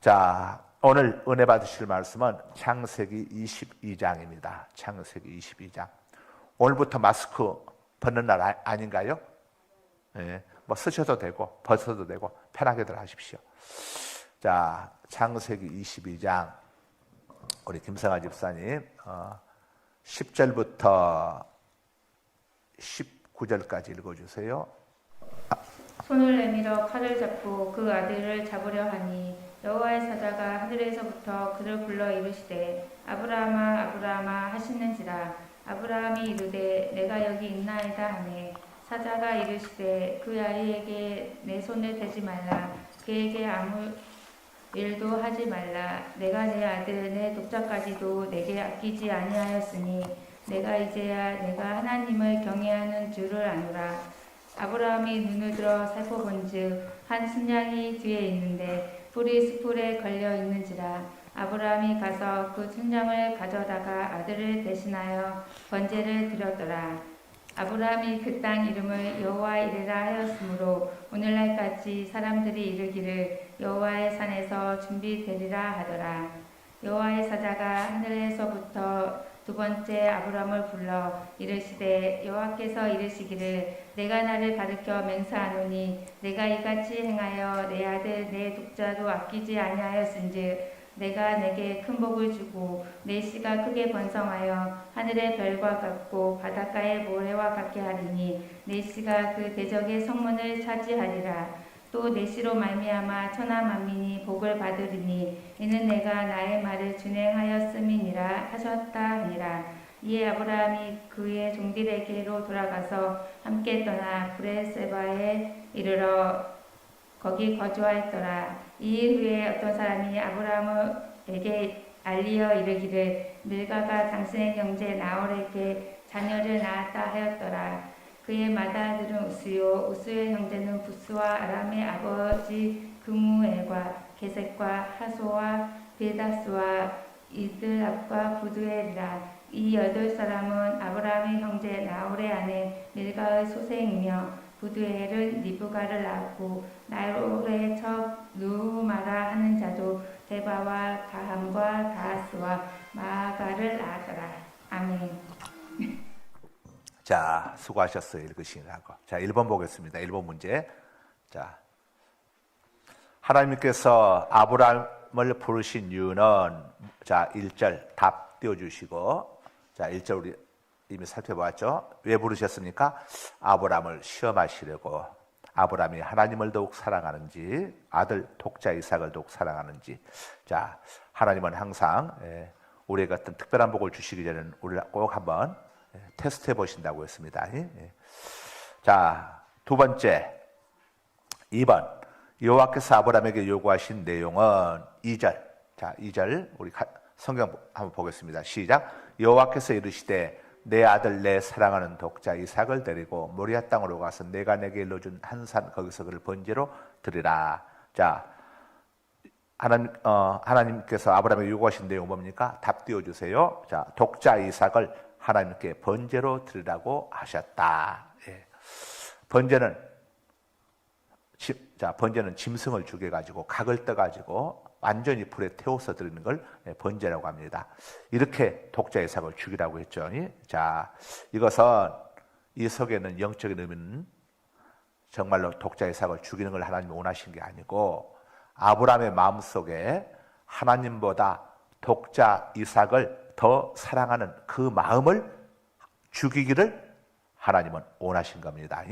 자, 오늘 은혜 받으실 말씀은 창세기 22장입니다. 창세기 22장. 오늘부터 마스크 벗는 날 아닌가요? 네, 뭐 쓰셔도 되고 벗어도 되고 편하게들 하십시오. 자, 창세기 22장 우리 김성아 집사님 10절부터 19절까지 읽어주세요. 손을 내밀어 칼을 잡고 그 아들을 잡으려 하니 여호와의 사자가 하늘에서부터 그를 불러 이르시되 아브라함아 아브라함아 하시는지라. 아브라함이 이르되 내가 여기 있나이다 하매 사자가 이르시되 그 아이에게 내 손을 대지 말라. 그에게 아무 일도 하지 말라. 내가 내 아들 내 독자까지도 내게 아끼지 아니하였으니 내가 이제야 내가 하나님을 경외하는 줄을 아노라. 아브라함이 눈을 들어 살펴본즉 한 순양이 뒤에 있는데 뿔이 수풀에 걸려 있는지라. 아브라함이 가서 그 순양을 가져다가 아들을 대신하여 번제를 드렸더라. 아브라함이 그 땅 이름을 여호와 이레라 하였으므로 오늘날까지 사람들이 이르기를 여호와의 산에서 준비되리라 하더라. 여호와의 사자가 하늘에서부터 두 번째 아브라함을 불러 이르시되 여호와께서 이르시기를 내가 나를 가르쳐 맹세하노니 내가 이같이 행하여 내 아들 내 독자도 아끼지 아니하였은즉 내가 내게 큰 복을 주고 내 씨가 크게 번성하여 하늘의 별과 같고 바닷가의 모래와 같게 하리니 내 씨가 그 대적의 성문을 차지하리라. 또 내 씨로 말미암아 천하 만민이 복을 받으리니 이는 내가 나의 말을 준행하였음이니라 하셨다 하니라. 이에 아브라함이 그의 종들에게로 돌아가서 함께 떠나 브레세바에 이르러 거기 거주하였더라. 이 일 후에 어떤 사람이 아브라함에게 알리어 이르기를 밀가가 당신의 형제 나홀에게 자녀를 낳았다 하였더라. 그의 맏아들은 우스요 우스의 형제는 부스와 아람의 아버지 그무엘과 게셋과 하소와 베다스와 이드랍과 부두엘이라. 이 8사람은 아브라함의 형제 나홀의 아내 밀가의 소생이며 부두엘은 리브가를 낳았고 나홀의 첩 루마라 하는 자도 데바와 가함과 다하스와 마아가를 낳았더라. 아멘. 자, 수고하셨어요. 읽으시라고. 자, 1번 보겠습니다. 1번 문제. 자, 하나님께서 아브라함을 부르신 이유는, 자, 1절 답 띄워주시고, 자, 1절 우리 이미 살펴봤죠. 왜 부르셨습니까? 아브라함을 시험하시려고. 아브라함이 하나님을 더욱 사랑하는지, 아들 독자 이삭을 더욱 사랑하는지. 자, 하나님은 항상 우리에게 어떤 특별한 복을 주시기 전에 우리를 꼭 한번 테스트해 보신다고 했습니다. 자, 두 번째 2번 여호와께서 아브라함에게 요구하신 내용은 2절. 자, 2절 우리 성경 한번 보겠습니다. 시작. 여호와께서 이르시되 내 아들 내 사랑하는 독자 이삭을 데리고 모리아 땅으로 가서 내가 내게 일러준 한 산 거기서 그를 번제로 드리라. 자, 하나님께서 아브라함에게 요구하신 내용 뭡니까? 답 띄워주세요. 자, 독자 이삭을 하나님께 번제로 드리라고 하셨다. 예. 번제는 짐승을 죽여가지고 각을 떠가지고 완전히 불에 태워서 드리는 걸 번제라고 합니다. 이렇게 독자 이삭을 죽이라고 했죠. 자, 이것은 이 속에는 영적인 의미는 정말로 독자 이삭을 죽이는 걸 하나님이 원하신 게 아니고 아브라함의 마음속에 하나님보다 독자 이삭을 더 사랑하는 그 마음을 죽이기를 하나님은 원하신 겁니다.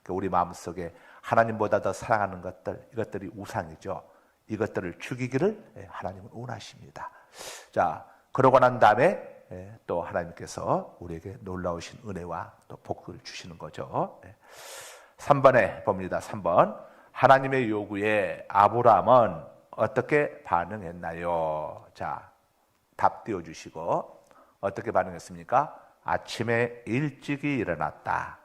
우리 마음속에 하나님보다 더 사랑하는 것들, 이것들이 우상이죠. 이것들을 죽이기를 하나님은 원하십니다. 자, 그러고 난 다음에 또 하나님께서 우리에게 놀라우신 은혜와 또 복을 주시는 거죠. 3번에 봅니다. 3번 하나님의 요구에 아브라함은 어떻게 반응했나요? 자, 답 띄워주시고 어떻게 반응했습니까? 아침에 일찍이 일어났다.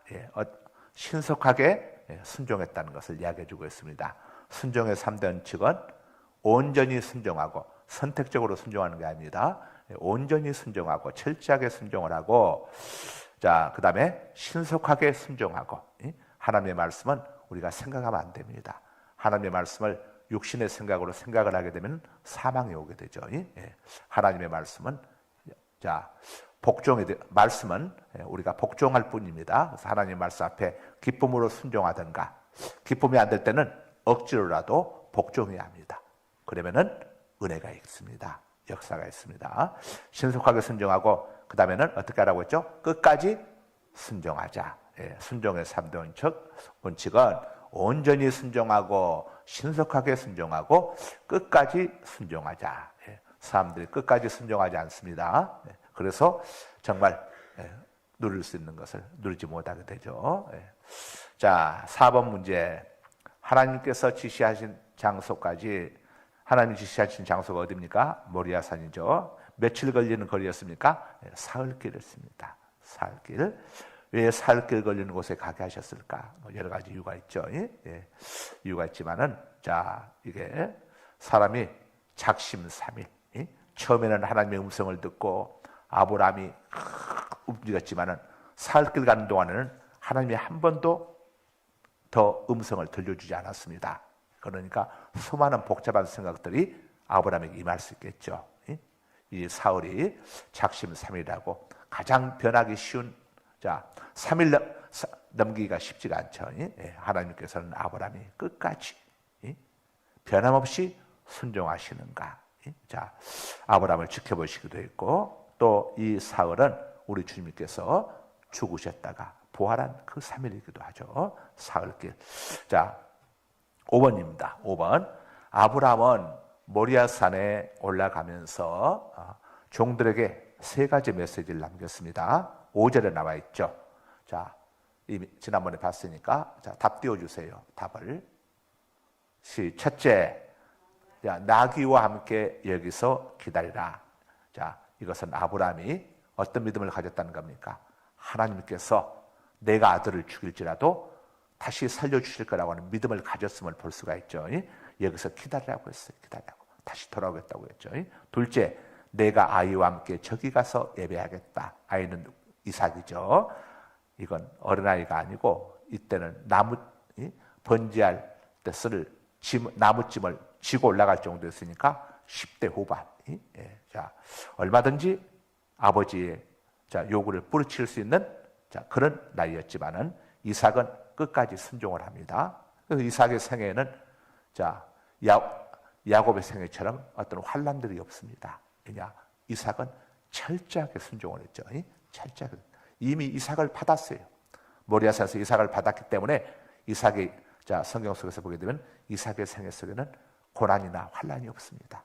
신속하게 순종했다는 것을 이야기해주고 있습니다. 순종의 3대 원칙은 온전히 순종하고 선택적으로 순종하는 게 아닙니다. 온전히 순종하고 철저하게 순종을 하고, 자, 그 다음에 신속하게 순종하고. 하나님의 말씀은 우리가 생각하면 안 됩니다. 하나님의 말씀을 육신의 생각으로 생각을 하게 되면 사망이 오게 되죠. 예. 하나님의 말씀은 자 말씀은 우리가 복종할 뿐입니다. 그래서 하나님의 말씀 앞에 기쁨으로 순종하든가, 기쁨이 안 될 때는 억지로라도 복종해야 합니다. 그러면은 은혜가 있습니다. 역사가 있습니다. 신속하게 순종하고 그 다음에는 어떻게 하라고 했죠? 끝까지 순종하자. 순종의 3대 원칙은 온전히 순종하고 신속하게 순종하고 끝까지 순종하자. 사람들이 끝까지 순종하지 않습니다. 그래서 정말 누릴 수 있는 것을 누리지 못하게 되죠. 자, 4번 문제. 하나님께서 지시하신 장소까지, 하나님 지시하신 장소가 어디입니까? 모리아산이죠. 며칠 걸리는 거리였습니까? 사흘길이었습니다. 사흘길. 왜 사흘길 걸리는 곳에 가게 하셨을까? 여러 가지 이유가 있죠. 이유가 있지만은, 자, 이게 사람이 작심삼일. 처음에는 하나님의 음성을 듣고 아브라함이 움직였지만은 사흘길 가는 동안에는 하나님이 한 번도 더 음성을 들려주지 않았습니다. 그러니까 수많은 복잡한 생각들이 아브라함에게 임할 수 있겠죠. 이 사흘이 작심삼일이라고 가장 변하기 쉬운, 자, 3일 넘기기가 쉽지가 않죠. 하나님께서는 아브라함이 끝까지 변함없이 순종하시는가. 자, 아브라함을 지켜보시기도 했고, 또 이 사흘은 우리 주님께서 죽으셨다가 부활한 그 3일이기도 하죠. 사흘길. 자, 5번입니다. 5번. 아브라함은 모리아산에 올라가면서 종들에게 3가지 메시지를 남겼습니다. 5절에 나와 있죠. 자, 지난번에 봤으니까, 자, 답 띄워주세요. 답을. 첫째, 자, 나귀와 함께 여기서 기다리라. 자, 이것은 아브라함이 어떤 믿음을 가졌다는 겁니까? 하나님께서 내가 아들을 죽일지라도 다시 살려주실 거라고 하는 믿음을 가졌음을 볼 수가 있죠. 여기서 기다리라고 했어요. 기다리라고. 다시 돌아오겠다고 했죠. 둘째, 내가 아이와 함께 저기 가서 예배하겠다. 아이는 이삭이죠. 이건 어린아이가 아니고 이때는 번제할 때 쓸 나무찜을 지고 올라갈 정도였으니까 10대 후반. 자, 얼마든지 아버지의 요구를 뿌리칠 수 있는 그런 나이였지만은 이삭은 끝까지 순종을 합니다. 그래서 이삭의 생애에는 야곱의 생애처럼 어떤 환란들이 없습니다. 왜냐? 이삭은 철저하게 순종을 했죠. 철저하게. 이미 이삭을 받았어요. 모리아산에서 이삭을 받았기 때문에 이삭이 성경 속에서 보게 되면 이삭의 생애 속에는 고난이나 환란이 없습니다.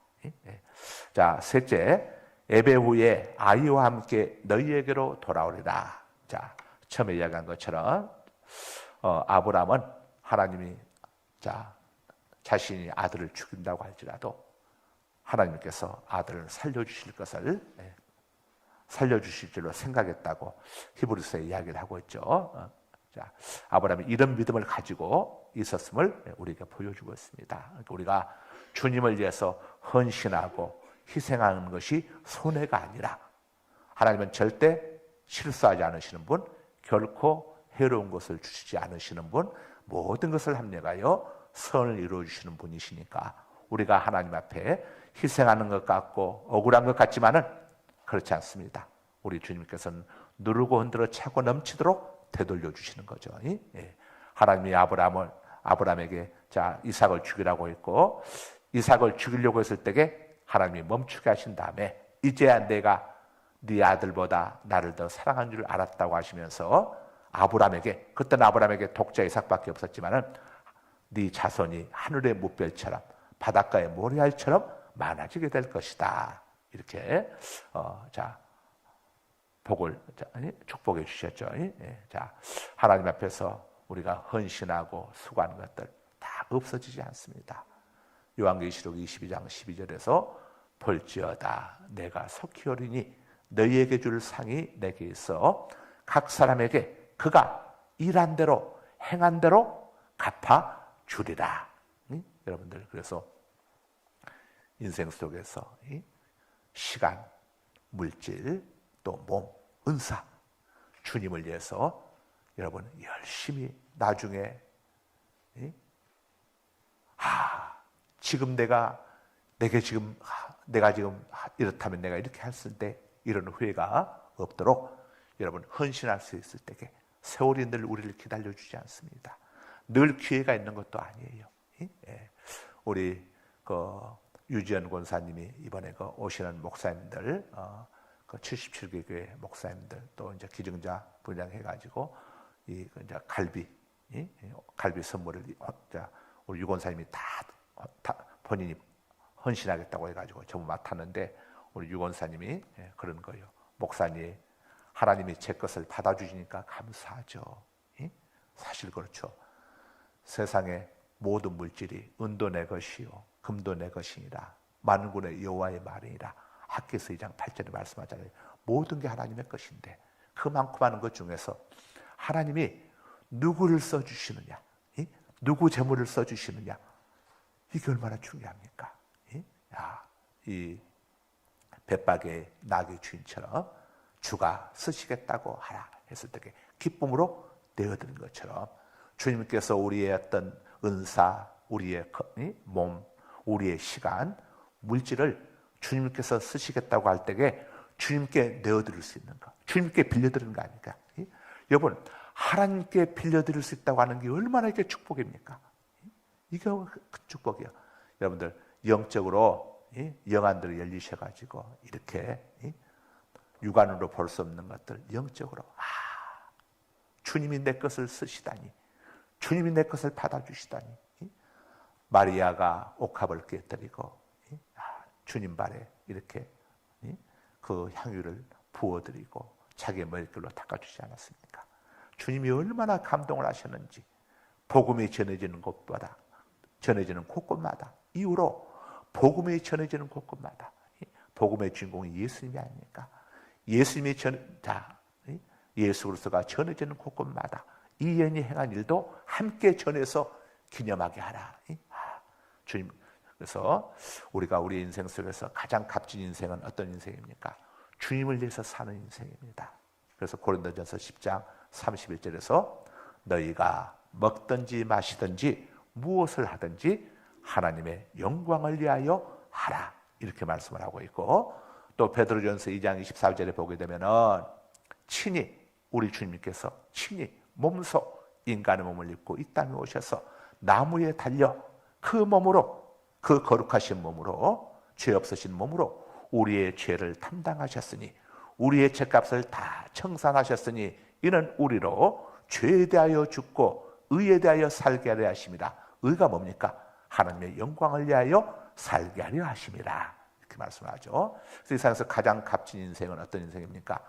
자, 셋째, 예배 후에 아이와 함께 너희에게로 돌아오리라. 자, 처음에 이야기한 것처럼 아브라함은 하나님이 자신이 아들을 죽인다고 할지라도 하나님께서 아들을 살려주실 것을 살려주실 줄로 생각했다고 히브리서에 이야기를 하고 있죠. 자, 아브라함이 이런 믿음을 가지고 있었음을 우리에게 보여주고 있습니다. 그러니까 우리가 주님을 위해서 헌신하고 희생하는 것이 손해가 아니라, 하나님은 절대 실수하지 않으시는 분, 결코 해로운 것을 주시지 않으시는 분, 모든 것을 합력하여 선을 이루어 주시는 분이시니까 우리가 하나님 앞에 희생하는 것 같고 억울한 것 같지만은 그렇지 않습니다. 우리 주님께서는 누르고 흔들어 차고 넘치도록 되돌려 주시는 거죠. 하나님이 아브라함에게 이삭을 죽이라고 했고, 이삭을 죽이려고 했을 때에 하나님이 멈추게 하신 다음에 이제야 내가 네 아들보다 나를 더 사랑한 줄 알았다고 하시면서 그때는 아브라함에게 독자 이삭밖에 없었지만은 네 자손이 하늘의 무별처럼 바닷가의 모래알처럼 많아지게 될 것이다. 이렇게 축복해 주셨죠. 자, 하나님 앞에서 우리가 헌신하고 수고하는 것들 다 없어지지 않습니다. 요한계시록 22장 12절에서 볼지어다 내가 속히 오리니 너희에게 줄 상이 내게 있어 각 사람에게 그가 일한 대로 행한 대로 갚아 주리라. 여러분들, 그래서 인생 속에서 시간, 물질, 또 몸, 은사, 주님을 위해서 여러분 열심히 나중에 지금 내가 지금 이렇다면 내가 이렇게 했을 때 이런 후회가 없도록 여러분 헌신할 수 있을 때에 세월이 늘 우리를 기다려주지 않습니다. 늘 기회가 있는 것도 아니에요. 예. 우리 유지연 권사님이 이번에 오시는 목사님들, 그 77개 교회 목사님들 또 이제 기증자 분양해가지고 이제 갈비 선물을 우리 유 권사님이 다 본인이 헌신하겠다고 해가지고 전부 맡았는데 우리 유 권사님이 그런 거예요. 목사님, 하나님이 제 것을 받아주시니까 감사하죠. 사실 그렇죠. 세상의 모든 물질이 은도 내 것이요 금도 내 것이니라 만군의 여호와의 말이니라. 학개서 2장 8절에 말씀하잖아요. 모든 게 하나님의 것인데 그 많고 많은 것 중에서 하나님이 누구를 써주시느냐, 누구 재물을 써주시느냐, 이게 얼마나 중요합니까? 이 벳박의 나귀 주인처럼 주가 쓰시겠다고 하라 했을 때 기쁨으로 내어드린 것처럼 주님께서 우리의 어떤 은사, 우리의 몸, 우리의 시간, 물질을 주님께서 쓰시겠다고 할 때에 주님께 내어드릴 수 있는 것, 주님께 빌려드리는 거 아닙니까? 여러분, 하나님께 빌려드릴 수 있다고 하는 게 얼마나 이게 축복입니까? 이게 그 축복이에요. 여러분들 영적으로 영안들이 열리셔가지고 이렇게 육안으로 볼 수 없는 것들 영적으로 주님이 내 것을 쓰시다니, 주님이 내 것을 받아주시다니. 마리아가 옥합을 깨뜨리고 주님 발에 이렇게 그 향유를 부어드리고 자기의 머릿결로 닦아주지 않았습니까? 주님이 얼마나 감동을 하셨는지 복음이 전해지는 곳마다, 전해지는 곳곳마다, 이후로 복음이 전해지는 곳곳마다 복음의 주인공이 예수님이 아닙니까? 예수님이 예수 그리스도가 전해지는 곳곳마다 이 연이 행한 일도 함께 전해서 기념하게 하라. 주님, 그래서 우리가 우리 인생 속에서 가장 값진 인생은 어떤 인생입니까? 주님을 위해서 사는 인생입니다. 그래서 고린도전서 10장 31절에서 너희가 먹든지 마시든지 무엇을 하든지 하나님의 영광을 위하여 하라, 이렇게 말씀을 하고 있고, 또 베드로전서 2장 24절에 보게 되면은 친히 우리 주님께서 친히 몸소 인간의 몸을 입고 이 땅에 오셔서 나무에 달려 그 몸으로, 그 거룩하신 몸으로, 죄 없으신 몸으로 우리의 죄를 담당하셨으니, 우리의 죄값을 다 청산하셨으니 이는 우리로 죄에 대하여 죽고 의에 대하여 살게 하려 하심이라. 의가 뭡니까? 하나님의 영광을 위하여 살게 하려 하심이라, 이렇게 말씀하죠. 그래서 이 세상에서 가장 값진 인생은 어떤 인생입니까?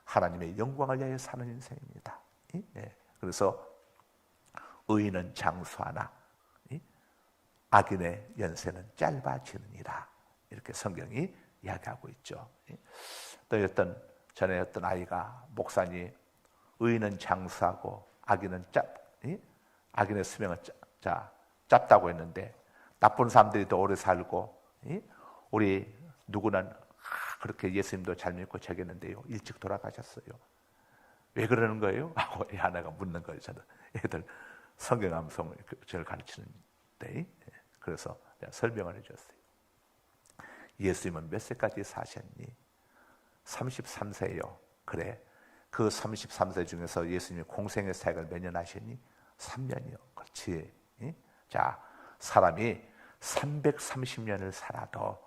하나님의 영광을 위하여 사는 인생입니다. 그래서 의인은 장수하나 악인의 연세는 짧아지느니라, 이렇게 성경이 이야기하고 있죠. 또 전에 어떤 아이가, 목사님, 의인은 장수하고 악인의 수명은 짧다고 했는데 나쁜 사람들이 더 오래 살고 우리 누구는 그렇게 예수님도 잘 믿고 저겼는데요 일찍 돌아가셨어요. 왜 그러는 거예요? 하고 하나가 묻는 거예요. 저는 애들 성경 암송 저를 가르치는데, 그래서 내가 설명을 해줬어요. 예수님은 몇 세까지 사셨니? 33세요. 그래, 그 33세 중에서 예수님이 공생의 사역을 몇 년 하셨니? 3년이요. 그렇지. 자, 사람이 330년을 살아도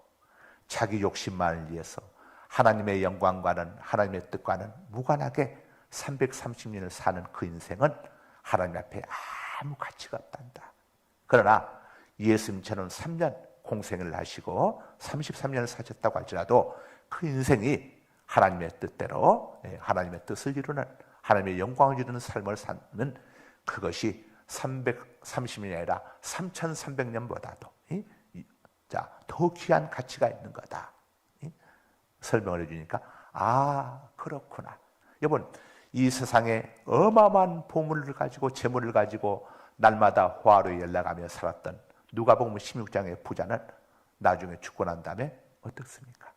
자기 욕심만을 위해서 하나님의 영광과는, 하나님의 뜻과는 무관하게 330년을 사는 그 인생은 하나님 앞에 아무 가치가 없단다. 그러나 예수님처럼 3년 공생을 하시고 33년을 사셨다고 할지라도 그 인생이 하나님의 뜻대로, 하나님의 뜻을 이루는, 하나님의 영광을 이루는 삶을 사는, 그것이 330년이 아니라 3300년보다도 더 귀한 가치가 있는 거다. 설명을 해주니까 그렇구나. 여러분, 이 세상에 어마어마한 보물을 가지고 재물을 가지고 날마다 화로 연락하며 살았던 누가복음 16장의 부자는 나중에 죽고 난 다음에 어떻습니까?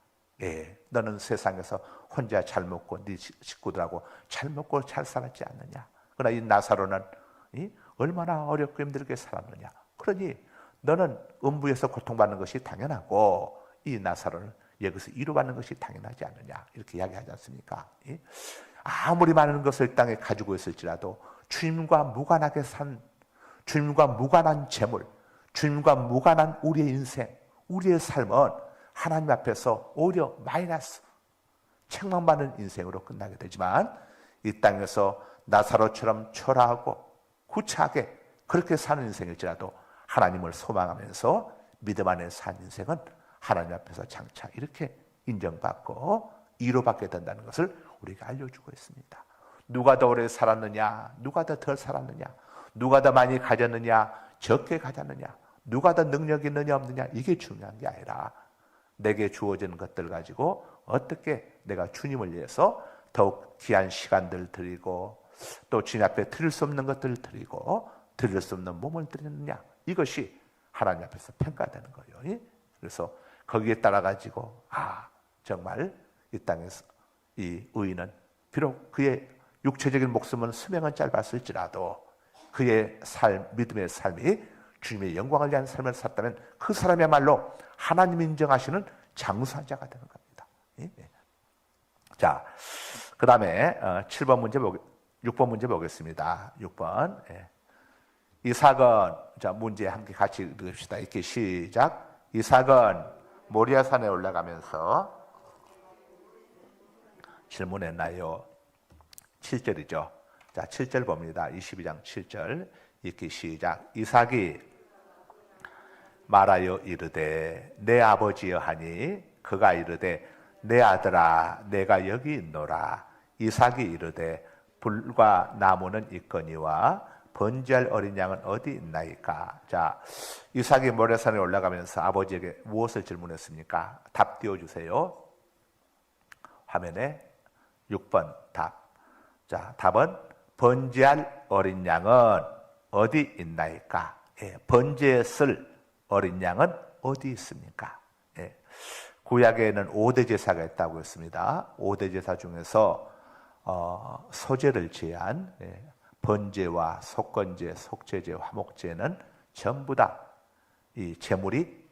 너는 세상에서 혼자 잘 먹고 네 식구들하고 잘 먹고 잘 살았지 않느냐? 그러나 이 나사로는 얼마나 어렵고 힘들게 살았느냐? 그러니 너는 음부에서 고통받는 것이 당연하고 이 나사로는 여기서 위로받는 것이 당연하지 않느냐 이렇게 이야기하지 않습니까? 아무리 많은 것을 땅에 가지고 있을지라도 주님과 무관하게 산, 주님과 무관한 재물, 주님과 무관한 우리의 인생, 우리의 삶은 하나님 앞에서 오히려 마이너스, 책망받는 인생으로 끝나게 되지만 이 땅에서 나사로처럼 초라하고 구차하게 그렇게 사는 인생일지라도 하나님을 소망하면서 믿음 안에 산 인생은 하나님 앞에서 장차 이렇게 인정받고 위로받게 된다는 것을 우리가 알려주고 있습니다. 누가 더 오래 살았느냐, 누가 더 덜 살았느냐, 누가 더 많이 가졌느냐, 적게 가졌느냐, 누가 더 능력이 있느냐 없느냐, 이게 중요한 게 아니라 내게 주어지는 것들 가지고 어떻게 내가 주님을 위해서 더욱 귀한 시간들을 드리고 또 주님 앞에 드릴 수 없는 것들을 드리고 드릴 수 없는 몸을 드리느냐, 이것이 하나님 앞에서 평가되는 거예요. 그래서 거기에 따라 가지고 정말 이 땅에서 이 의인은 비록 그의 육체적인 목숨은 수명은 짧았을지라도 그의 삶, 믿음의 삶이 주님의 영광을 위한 삶을 살았다면 그 사람이야말로 하나님 인정하시는 장수한 자가 되는 겁니다. 자, 그 다음에 7번 문제 6번 문제 보겠습니다. 6번. 이삭은, 자, 문제 함께 같이 읽읍시다. 이렇게 시작. 이삭은 모리아산에 올라가면서 질문했나요? 7절이죠. 자, 7절 봅니다. 22장 7절. 이렇게 시작. 이삭이 말하여 이르되 내 아버지여 하니 그가 이르되 내 아들아 내가 여기 있노라. 이삭이 이르되 불과 나무는 있거니와 번제할 어린 양은 어디 있나이까? 자, 이삭이 모래산에 올라가면서 아버지에게 무엇을 질문했습니까? 답 띄워주세요. 화면에 6번 답. 자, 답은 번제할 어린 양은 어디 있나이까? 번제했을 어린 양은 어디 있습니까? 구약에는 5대 제사가 있다고 했습니다. 5대 제사 중에서 소제를 제한 번제와 속건제, 속죄제, 화목제는 전부 다 이 제물이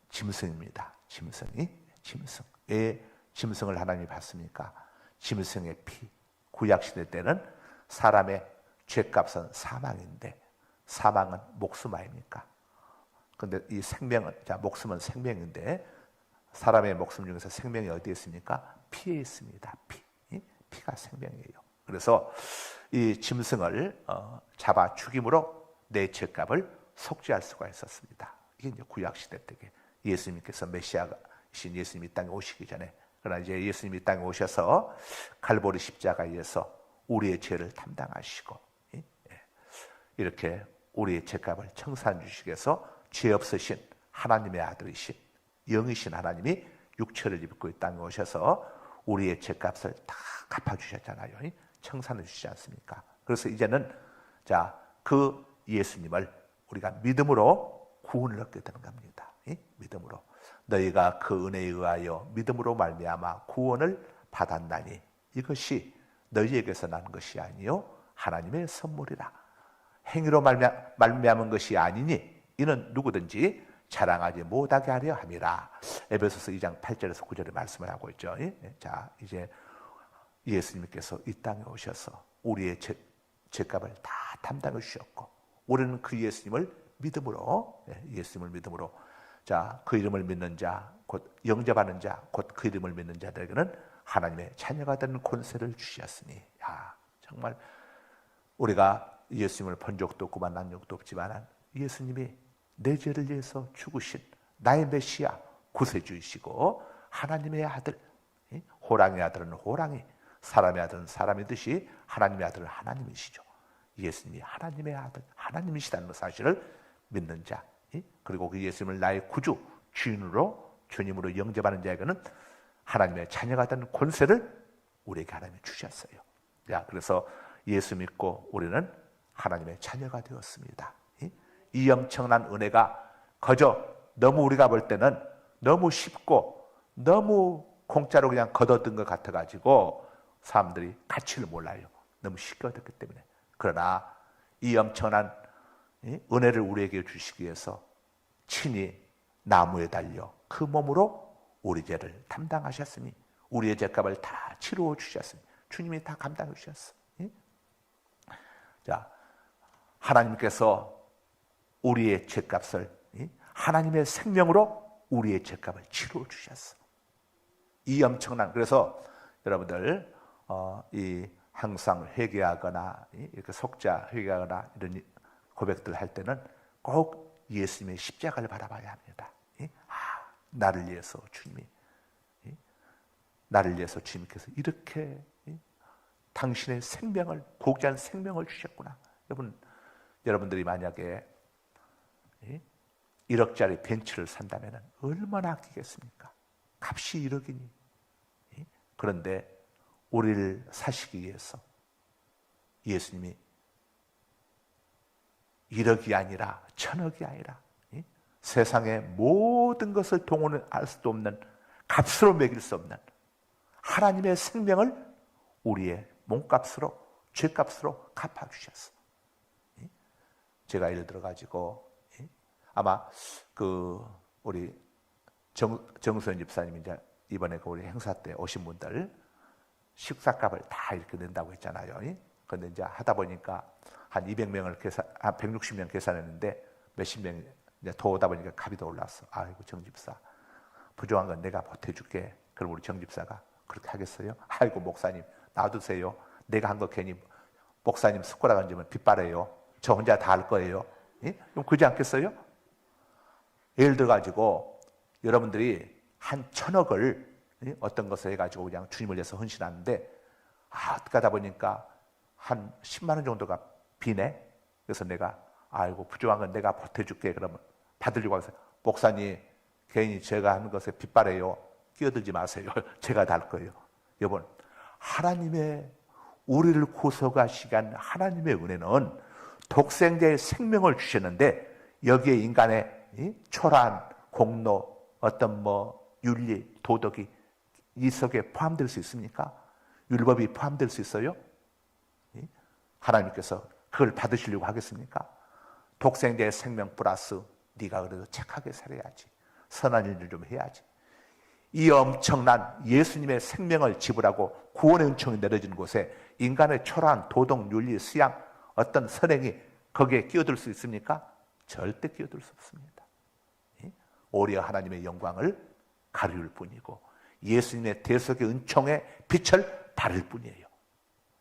짐승입니다. 짐승이 짐승. 왜 짐승을 하나님이 받습니까? 짐승의 피. 구약시대 때는 사람의 죄값은 사망인데 사망은 목숨 아닙니까? 근데 이 생명은, 자, 목숨은 생명인데 사람의 목숨 중에서 생명이 어디에 있습니까? 피에 있습니다. 피가 생명이에요. 그래서 이 짐승을 잡아 죽임으로 내 죄값을 속죄할 수가 있었습니다. 이게 이제 구약시대 때에 예수님께서 메시아이신 예수님이 이 땅에 오시기 전에, 그러나 이제 예수님이 이 땅에 오셔서 갈보리 십자가에서 우리의 죄를 담당하시고 이렇게 우리의 죄값을 청산 주시기 위해서 죄 없으신 하나님의 아들이신 영이신 하나님이 육체를 입고 이 땅에 오셔서 우리의 죄값을 다 갚아주셨잖아요. 청산해 주시지 않습니까? 그래서 이제는 자, 그 예수님을 우리가 믿음으로 구원을 얻게 되는 겁니다. 믿음으로. 너희가 그 은혜에 의하여 믿음으로 말미암아 구원을 받았나니 이것이 너희에게서 난 것이 아니요 하나님의 선물이라. 행위로 말미암은 것이 아니니 이는 누구든지 자랑하지 못하게 하려 함이라. 에베소서 2장 8절에서 9절에 말씀을 하고 있죠. 자, 이제 예수님께서 이 땅에 오셔서 우리의 죄값을 다 담당해 주셨고 우리는 그 예수님을 믿음으로, 예수님을 믿음으로, 자, 그 이름을 믿는 자, 곧 영접하는 자, 곧 그 이름을 믿는 자들에게는 하나님의 자녀가 되는 권세를 주셨으니, 야, 정말 우리가 예수님을 본 적도 없고 만난 적도 없지만 예수님이 내 죄를 위해서 죽으신 나의 메시아 구세주이시고 하나님의 아들, 호랑이의 아들은 호랑이, 사람의 아들은 사람이듯이 하나님의 아들은 하나님이시죠. 예수님이 하나님의 아들, 하나님이시다는 사실을 믿는 자, 그리고 그 예수님을 나의 구주, 주인으로, 주님으로 영접하는 자에게는 하나님의 자녀가 되는 권세를 우리에게 하나님이 주셨어요. 야, 그래서 예수 믿고 우리는 하나님의 자녀가 되었습니다. 이 엄청난 은혜가 그저 너무 우리가 볼 때는 너무 쉽고 너무 공짜로 그냥 걷어든 것 같아가지고 사람들이 가치를 몰라요. 너무 쉽게 얻었기 때문에. 그러나 이 엄청난 은혜를 우리에게 주시기 위해서 친히 나무에 달려 그 몸으로 우리 죄를 담당하셨으니 우리의 죄값을 다 치루어 주셨으니 주님이 다 감당해 주셨어. 자, 하나님께서 우리의 죄값을 하나님의 생명으로 우리의 죄값을 치루어 주셨어. 이 엄청난, 그래서 여러분들 이 항상 회개하거나 이렇게 속자 회개하거나 이런 고백들 할 때는 꼭 예수님의 십자가를 바라봐야 합니다. 나를 위해서 주님이, 나를 위해서 주님께서 이렇게 당신의 생명을, 고귀한 생명을 주셨구나. 여러분들이 만약에 1억짜리 벤츠를 산다면 얼마나 아끼겠습니까? 값이 1억이니. 그런데 우리를 사시기 위해서 예수님이 1억이 아니라 1000억이 아니라 세상의 모든 것을 동원할 수도 없는, 값으로 매길 수 없는 하나님의 생명을 우리의 몸값으로, 죄값으로 갚아주셨어. 제가 예를 들어가지고 아마 우리 정수현 집사님이 이제 이번에 우리 행사 때 오신 분들 식사값을 다 이렇게 낸다고 했잖아요. 그런데 이제 하다 보니까 한 200명을 한 160명 계산했는데 몇십 명 이제 더 오다 보니까 값이 더 올랐어. 아이고 정 집사, 부족한 건 내가 보태줄게. 그럼 우리 정 집사가 그렇게 하겠어요? 아이고 목사님 놔두세요. 내가 한 거 괜히 목사님 숟가락 얹으면 빗바래요. 저 혼자 다 할 거예요. 그럼 그러지 않겠어요? 예를 들어가지고 여러분들이 한 1000억을 어떤 것을 해가지고 그냥 주님을 위해서 헌신하는데 어떻게 하다 보니까 한 10만 원 정도가 비네. 그래서 내가 아이고 부족한 건 내가 보태줄게. 그러면 받으려고 하세요. 목사님 괜히 제가 하는 것에 빗바래요. 끼어들지 마세요. 제가 다 할 거예요. 여러분, 하나님의 우리를 구속하시기 위한 하나님의 은혜는 독생자의 생명을 주셨는데 여기에 인간의 초라한 공로, 어떤 윤리, 도덕이 이 속에 포함될 수 있습니까? 율법이 포함될 수 있어요? 하나님께서 그걸 받으시려고 하겠습니까? 독생자의 생명 플러스 네가 그래도 착하게 살아야지, 선한 일을 좀 해야지. 이 엄청난 예수님의 생명을 지불하고 구원의 은총이 내려진 곳에 인간의 초라한 도덕, 윤리, 수양, 어떤 선행이 거기에 끼어들 수 있습니까? 절대 끼어들 수 없습니다. 오히려 하나님의 영광을 가릴 뿐이고 예수님의 대속의 은총의 빛을 바를 뿐이에요.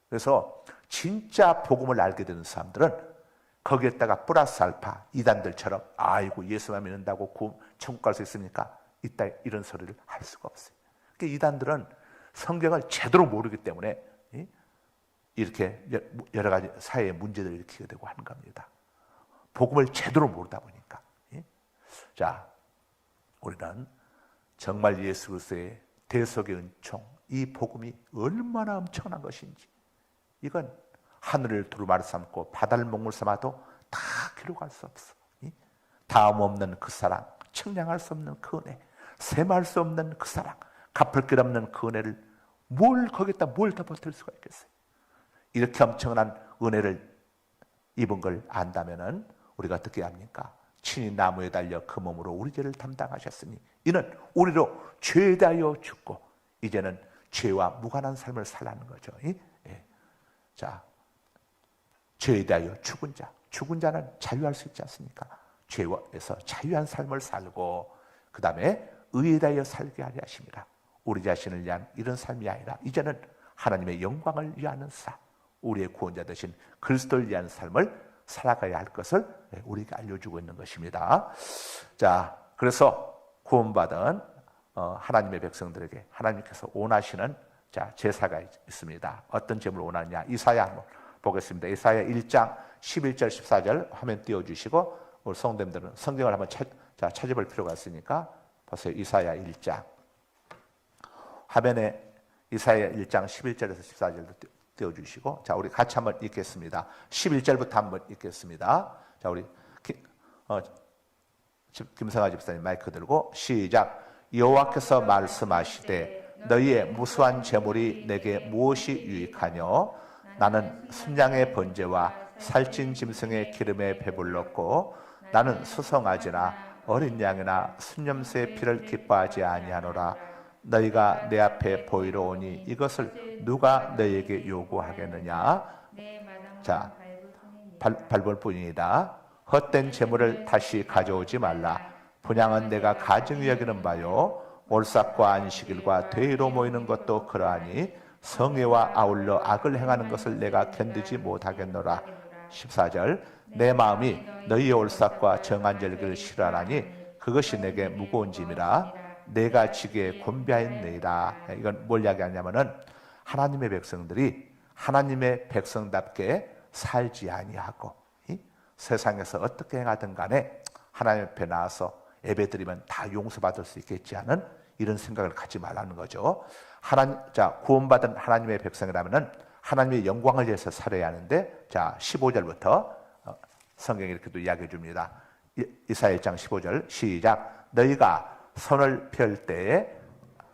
그래서 진짜 복음을 알게 되는 사람들은 거기에다가 플러스 알파 이단들처럼 아이고 예수만 믿는다고 천국 갈 수 있습니까? 이런 소리를 할 수가 없어요. 그러니까 이단들은 성경을 제대로 모르기 때문에 이렇게 여러 가지 사회의 문제들을 일으키게 되고 하는 겁니다. 복음을 제대로 모르다 보니까. 자, 우리는 정말 예수 그리스도의 대속의 은총, 이 복음이 얼마나 엄청난 것인지, 이건 하늘을 두루마리 삼고 바다를 먹물 삼아도 다 기록할 수 없어. 다음 없는 그 사랑, 측량할 수 없는 그 은혜, 셈할 수 없는 그 사랑, 갚을 길 없는 그 은혜를 거기다 뭘 더 버틸 수가 있겠어요? 이렇게 엄청난 은혜를 입은 걸 안다면은 우리가 어떻게 합니까? 친히 나무에 달려 그 몸으로 우리 죄를 담당하셨으니 이는 우리로 죄에 대하여 죽고 이제는 죄와 무관한 삶을 살라는 거죠. 자, 죄에 대하여 죽은 자는 자유할 수 있지 않습니까? 죄에서 자유한 삶을 살고 그 다음에 의에 대하여 살게 하려 하십니다. 우리 자신을 위한 이런 삶이 아니라 이제는 하나님의 영광을 위하는 삶, 우리의 구원자 되신 그리스도를 위한 삶을 살아가야 할 것을 우리에게 알려주고 있는 것입니다. 자, 그래서 구원받은 하나님의 백성들에게 하나님께서 원하시는 제사가 있습니다. 어떤 제물을 원하느냐? 이사야 한번 보겠습니다. 이사야 1장 11절 14절 화면 띄워주시고 우리 성도님들은 성경을 한번 찾아볼 필요가 있으니까 보세요. 이사야 1장 화면에 이사야 1장 11절에서 14절도 띄워주시고, 자, 우리 같이 한번 읽겠습니다. 11절부터 한번 읽겠습니다. 자, 우리 김성아 집사님 마이크 들고 시작. 여호와께서 말씀하시되 너희의 무수한 재물이 내게 무엇이 유익하뇨? 나는 순양의 번제와 살찐 짐승의 기름에 배불렀고 나는 수송아지나 어린 양이나 순념새의 피를 기뻐하지 아니하노라. 너희가 내 앞에 보이러 오니 이것을 누가 너희에게 요구하겠느냐. 자, 밟을 뿐이다. 헛된 재물을 다시 가져오지 말라. 분향은 내가 가증히 여기는 바요, 올삭과 안식일과 대의로 모이는 것도 그러하니 성회와 아울러 악을 행하는 것을 내가 견디지 못하겠노라. 14절 내 마음이 너희의 올삭과 정한절기를 싫어하나니 그것이 내게 무거운 짐이라. 내가 지게 곤비하였느니라. 이건 뭘 이야기하냐면은 하나님의 백성들이 하나님의 백성답게 살지 아니하고 세상에서 어떻게 행하든 간에 하나님 앞에 나와서 예배드리면 다 용서받을 수 있겠지 하는 이런 생각을 갖지 말라는 거죠. 구원받은 하나님의 백성이라면은 하나님의 영광을 위해서 살아야 하는데, 자 15절부터 성경이 이렇게 또 이야기해 줍니다. 이사야 1장 15절 시작. 너희가 손을 펼 때에,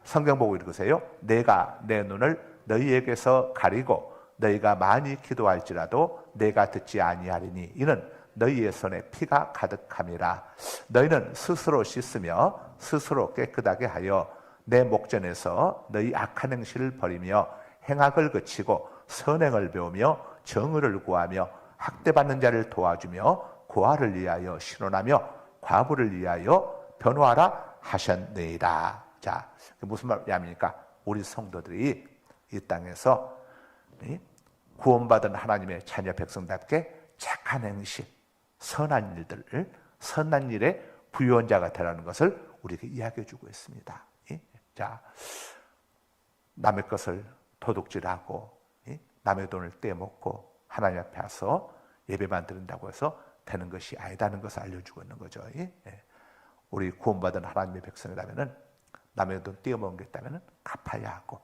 성경 보고 읽으세요. 내가 내 눈을 너희에게서 가리고 너희가 많이 기도할지라도 내가 듣지 아니하리니 이는 너희의 손에 피가 가득함이라. 너희는 스스로 씻으며 스스로 깨끗하게 하여 내 목전에서 너희 악한 행실을 버리며 행악을 그치고 선행을 배우며 정의를 구하며 학대받는 자를 도와주며 고아를 위하여 신원하며 과부를 위하여 변호하라 하셨느니라. 자, 무슨 말이냐니까 우리 성도들이 이 땅에서 구원받은 하나님의 자녀 백성답게 착한 행실, 선한 일들을, 선한 일에 부유한 자가 되라는 것을 우리에게 이야기해 주고 있습니다. 자, 남의 것을 도둑질하고 남의 돈을 떼먹고 하나님 앞에 와서 예배만 드린다고 해서 되는 것이 아니다는 것을 알려주고 있는 거죠. 우리 구원받은 하나님의 백성이라면 남의 돈 떼어먹은 게 있다면 갚아야 하고,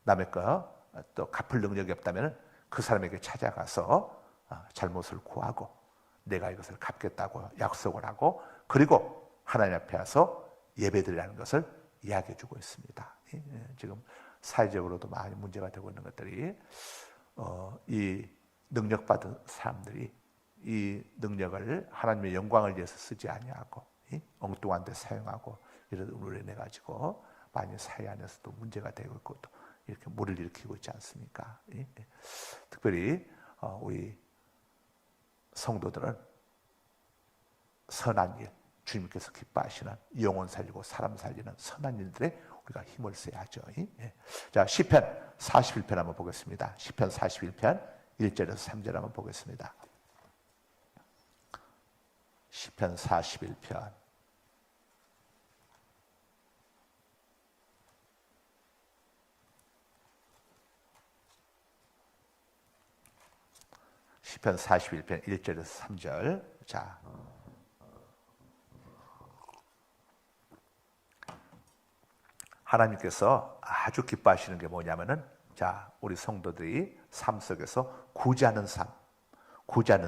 남의 거 또 갚을 능력이 없다면 그 사람에게 찾아가서 잘못을 구하고 내가 이것을 갚겠다고 약속을 하고, 그리고 하나님 앞에 와서 예배드리라는 것을 이야기해 주고 있습니다. 지금 사회적으로도 많이 문제가 되고 있는 것들이, 이 능력받은 사람들이 이 능력을 하나님의 영광을 위해서 쓰지 아니하고 엉뚱한 데 사용하고 이런 의뢰 내 가지고 많이 사회 안에서도 문제가 되고 있고 또 이렇게 물을 일으키고 있지 않습니까? 특별히 우리 성도들은 선한 일, 주님께서 기뻐하시는 영혼 살리고 사람 살리는 선한 일들에 우리가 힘을 써야죠. 자, 시편 41편 한번 보겠습니다. 시편 41편 1절에서 3절 한번 보겠습니다. 시편 41편 41편 1절에서 3절. 자, 하나님께서 아주 기뻐하시는 게 뭐냐면은, 자, 우리 성도들이 삶 속에서 구제하는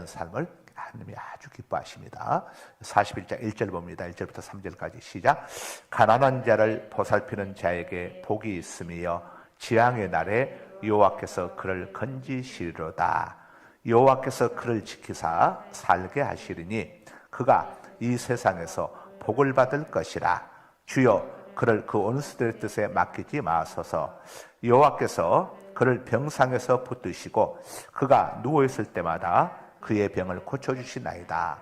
삶을 하나님이 아주 기뻐하십니다. 41장 1절 봅니다. 1절부터 3절까지 시작. 가난한 자를 보살피는 자에게 복이 있으며 재앙의 날에 여호와께서 그를 건지시리로다. 여호와께서 그를 지키사 살게 하시리니 그가 이 세상에서 복을 받을 것이라. 주여 그를 그 원수들의 뜻에 맡기지 마소서. 여호와께서 그를 병상에서 붙드시고 그가 누워있을 때마다 그의 병을 고쳐주시나이다.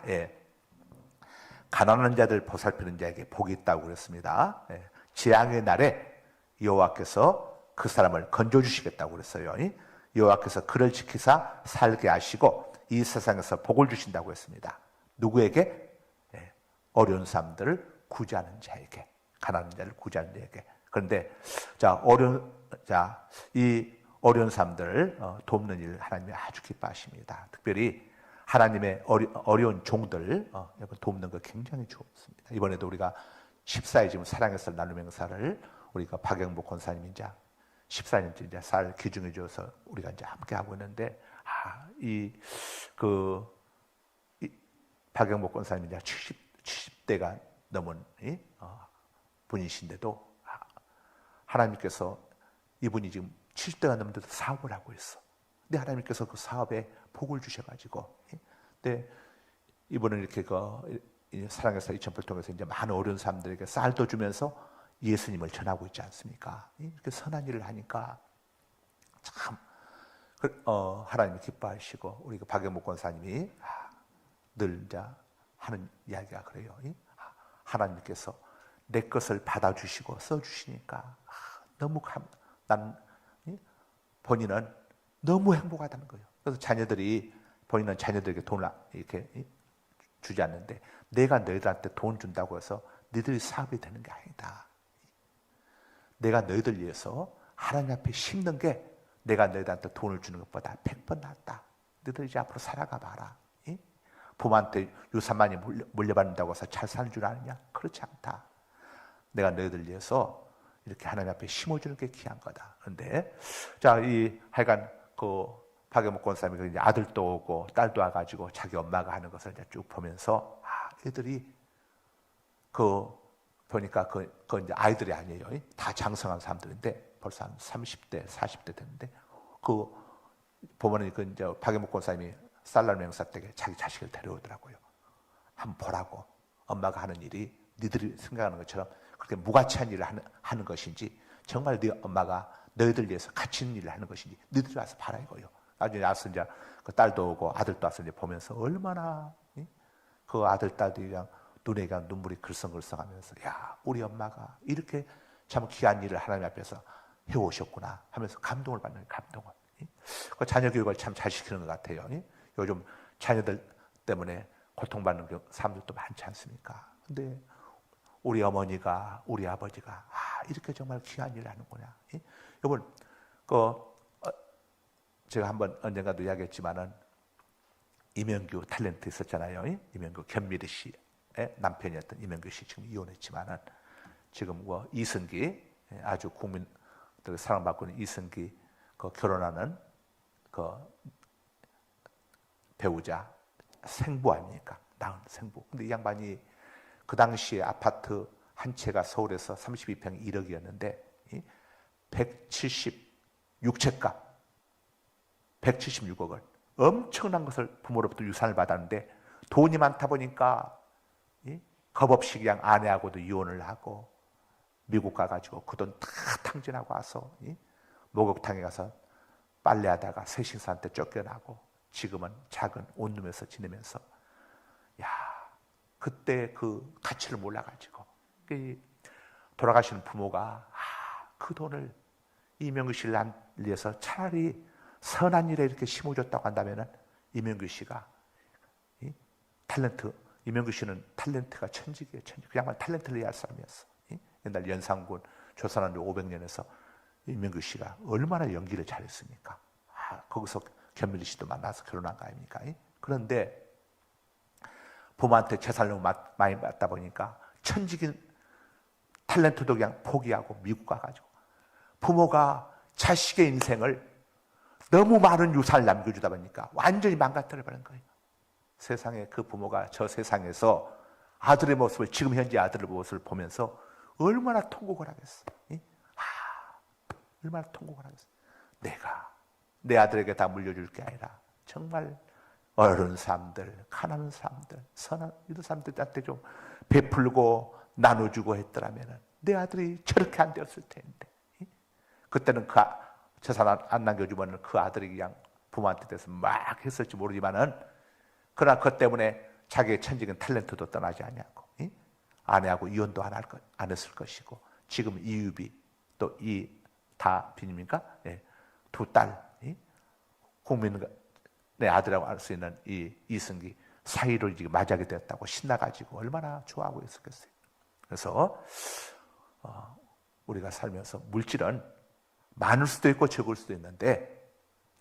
가난한 자들 보살피는 자에게 복이 있다고 그랬습니다. 재앙의 날에 여호와께서 그 사람을 건져주시겠다고 그랬어요. 여호와께서 그를 지키사 살게 하시고 이 세상에서 복을 주신다고 했습니다. 누구에게? 어려운 사람들을 구제하는 자에게, 가난한 자를 구제하는 자에게. 그런데 이 어려운 사람들을 돕는 일 하나님이 아주 기뻐하십니다. 특별히 하나님의 어려운 종들 돕는 거 굉장히 좋습니다. 이번에도 우리가 14일 지금 사랑의 쌀 나눔 행사를 우리가 박영복 권사님이 이제 14년째 이제 쌀 기증해 줘서 우리가 이제 함께 하고 있는데, 이 박영복 권사님이 이제 70대가 넘은 분이신데도 하나님께서 이분이 지금 70대가 넘는데도 사업을 하고 있어. 근데 하나님께서 그 사업에 복을 주셔가지고, 근데 이분은 이렇게 사랑의 쌀 2000불 통해서 이제 많은 어려운 사람들에게 쌀도 주면서 예수님을 전하고 있지 않습니까? 이렇게 선한 일을 하니까 참 하나님이 기뻐하시고 우리 박영목 권사님이 늘 이제 하는 이야기가 그래요. 하나님께서 내 것을 받아주시고 써주시니까 너무 난 본인은 너무 행복하다는 거예요. 그래서 본인은 자녀들에게 돈을 이렇게 주지 않는데 내가 너희들한테 돈 준다고 해서 너희들이 사업이 되는 게 아니다. 내가 너희들 위해서 하나님 앞에 심는 게 내가 너희들한테 돈을 주는 것보다 100번 낫다. 너희들 이제 앞으로 살아가 봐라. 부모한테 유산 많이 물려받는다고 해서 잘 사는 줄 아느냐? 그렇지 않다. 내가 너희들 위해서 이렇게 하나님 앞에 심어주는 게 귀한 거다. 그런데 자, 하여간 박영목 권사님이 이제 아들도 오고 딸도 와가지고 자기 엄마가 하는 것을 이제 쭉 보면서 애들이 보니까 그 이제 아이들이 아니에요. 다 장성한 사람들인데 벌써 한 30대, 40대 됐는데 보면은 이제 박영목 권사님이 쌀날 명사 때 자기 자식을 데려오더라고요. 한번 보라고. 엄마가 하는 일이 니들이 생각하는 것처럼 그렇게 무가치한 일을 하는 것인지 정말 네 엄마가 너희들 위해서 가치 있는 일을 하는 것인지 너희들이 와서 봐라 이거요. 나중에 와서 이제 그 딸도 오고 아들도 와서 이제 보면서 얼마나 그 아들 딸들이 그냥 눈에 그냥 눈물이 글썽글썽하면서 야 우리 엄마가 이렇게 참 귀한 일을 하나님 앞에서 해오셨구나 하면서 감동을 받는 거예요. 감동을. 그 자녀 교육을 참 잘 시키는 것 같아요. 요즘 자녀들 때문에 고통받는 사람들도 많지 않습니까? 근데 우리 어머니가 우리 아버지가 이렇게 정말 귀한 일을 하는구나. 여러분 제가 한번 언젠가도 이야기했지만은 이명규 탤런트 있었잖아요. 이명규 견미리 씨의 남편이었던 이명규 씨 지금 이혼했지만은 지금 이승기 아주 국민들 사랑받고 있는 이승기 결혼하는 배우자 생부 아닙니까? 낳은 생부. 근데 이 양반이 그 당시에 아파트 한 채가 서울에서 32평 1억이었는데 176채값 176억을 엄청난 것을 부모로부터 유산을 받았는데 돈이 많다 보니까 겁 없이 그냥 아내하고도 이혼을 하고 미국 가가지고 그 돈 다 탕진하고 와서 목욕탕에 가서 빨래하다가 세신사한테 쫓겨나고 지금은 작은 온룸에서 지내면서 그때 그 가치를 몰라가지고 돌아가시는 부모가 그 돈을 이명규 씨를 위해서 차라리 선한 일에 이렇게 심어줬다고 한다면은 이명규 씨가 이명규 씨는 탤런트가 천직이에요. 천직. 그 양반 탤런트를 이해할 사람이었어. 옛날 연산군 조선왕조 500년에서 이명규 씨가 얼마나 연기를 잘했습니까? 거기서 견밀리 씨도 만나서 결혼한 거 아닙니까? 그런데 부모한테 재산을 너무 많이 받다 보니까 천직인 탤런트도 그냥 포기하고 미국 가가지고 부모가 자식의 인생을 너무 많은 유산을 남겨주다 보니까 완전히 망가뜨려버린 거예요. 세상에 그 부모가 저 세상에서 아들의 모습을 지금 현재 아들의 모습을 보면서 얼마나 통곡을 하겠어. 얼마나 통곡을 하겠어. 내가 내 아들에게 다 물려줄 게 아니라 정말 어려운 사람들, 가난한 사람들, 선한 이런 사람들한테 좀 베풀고 나눠주고 했더라면 내 아들이 저렇게 안 되었을 텐데. 그때는 재산 안 남겨주면 그 아들이 그냥 부모한테 대해서 막 했을지 모르지만은 그러나 그것 때문에 자기의 천직은 탤런트도 떠나지 않냐고. 아내하고 이혼도 안 했을 것이고 지금 이유비 또 다 비님입니까? 두 딸, 국민의 아들이라고 할 수 있는 이승기 사이를 지금 맞이하게 되었다고 신나가지고 얼마나 좋아하고 있었겠어요. 그래서 우리가 살면서 물질은 많을 수도 있고 적을 수도 있는데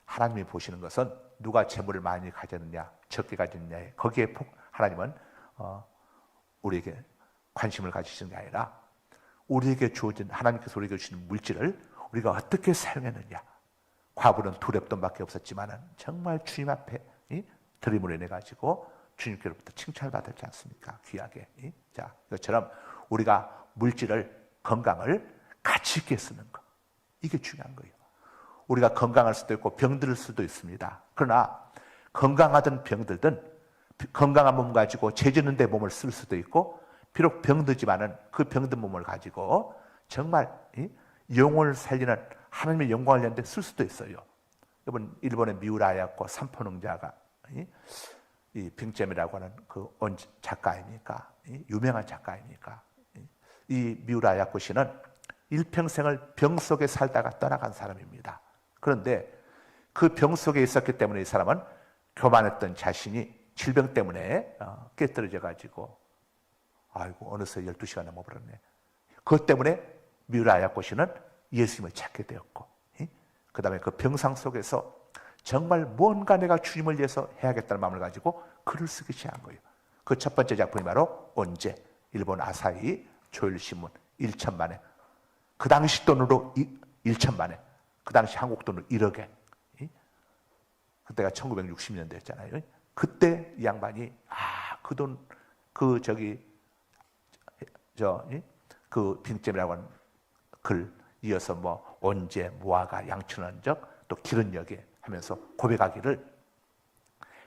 하나님이 보시는 것은 누가 재물을 많이 가졌느냐 적게 가졌느냐 거기에 하나님은 우리에게 관심을 가지시는 게 아니라 우리에게 주어진 하나님께서 우리에게 주시는 물질을 우리가 어떻게 사용했느냐. 과부는 두렙돈밖에 없었지만 정말 주님 앞에 드림을 인해가지고 주님께로부터 칭찬을 받았지 않습니까? 귀하게. 자, 이것처럼 우리가 물질을 건강을 가치 있게 쓰는 것. 이게 중요한 거예요. 우리가 건강할 수도 있고 병들 수도 있습니다. 그러나 건강하든 병들든 건강한 몸 가지고 죄짓는 데 몸을 쓸 수도 있고, 비록 병들지만은 그 병든 몸을 가지고 정말 영혼을 살리는 하나님의 영광을 내는 데 쓸 수도 있어요. 이번 일본의 미우라 야코 삼포능자가 이 빙점이라고 하는 그 작가 아닙니까? 유명한 작가 아닙니까? 이 미우라 야코 씨는 일평생을 병 속에 살다가 떠나간 사람입니다. 그런데 그 병 속에 있었기 때문에 이 사람은 교만했던 자신이 질병 때문에 깨떨어져 가지고 아이고 어느새 12시가 넘어버렸네. 그것 때문에 미우라 야코 씨는 예수님을 찾게 되었고, 그 다음에 그 병상 속에서 정말 뭔가 내가 주님을 위해서 해야겠다는 마음을 가지고 글을 쓰기 시작한 거예요. 그 첫 번째 작품이 바로 언제, 일본 아사히 조일신문 1천만 원, 그 당시 돈으로 1천만 원, 그 당시 한국 돈으로 1억에, 그때가 1960년대였잖아요. 그때 이 양반이 그 돈, 그 빙점이라고 하는 글 이어서 뭐 언제, 무화과, 양춘원적, 또 기른역에 하면서 고백하기를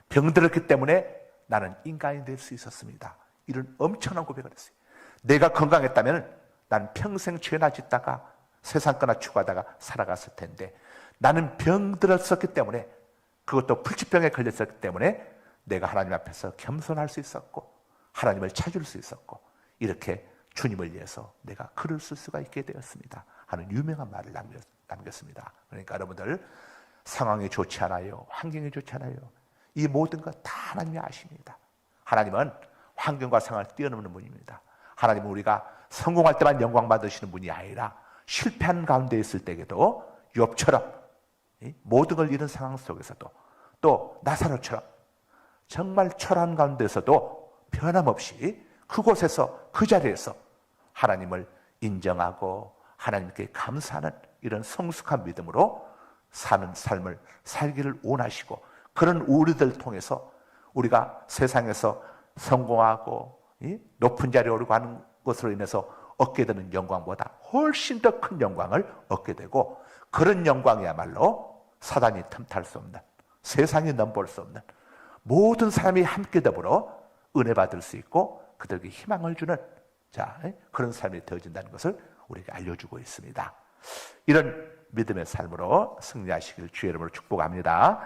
병들었기 때문에 나는 인간이 될 수 있었습니다. 이런 엄청난 고백을 했어요. 내가 건강했다면 난 평생 죄나 짓다가 세상 거나 추구하다가 살아갔을 텐데 나는 병들었었기 때문에, 그것도 불치병에 걸렸었기 때문에 내가 하나님 앞에서 겸손할 수 있었고 하나님을 찾을 수 있었고 이렇게 주님을 위해서 내가 글을 쓸 수가 있게 되었습니다 하는 유명한 말을 남겼습니다. 그러니까 여러분들, 상황이 좋지 않아요, 환경이 좋지 않아요, 이 모든 것 다 하나님이 아십니다. 하나님은 환경과 상황을 뛰어넘는 분입니다. 하나님은 우리가 성공할 때만 영광 받으시는 분이 아니라 실패한 가운데 있을 때에도 욥처럼 모든 걸 잃은 상황 속에서도, 또 나사로처럼 정말 초라한 가운데서도 변함없이 그곳에서, 그 자리에서 하나님을 인정하고 하나님께 감사하는 이런 성숙한 믿음으로 사는 삶을 살기를 원하시고, 그런 우리들 통해서 우리가 세상에서 성공하고 높은 자리에 오르고 하는 것으로 인해서 얻게 되는 영광보다 훨씬 더 큰 영광을 얻게 되고, 그런 영광이야말로 사단이 틈탈 수 없는, 세상이 넘볼 수 없는, 모든 사람이 함께 더불어 은혜 받을 수 있고 그들에게 희망을 주는 그런 삶이 되어진다는 것을 우리에게 알려주고 있습니다. 이런 믿음의 삶으로 승리하시길 주의 이름으로 축복합니다.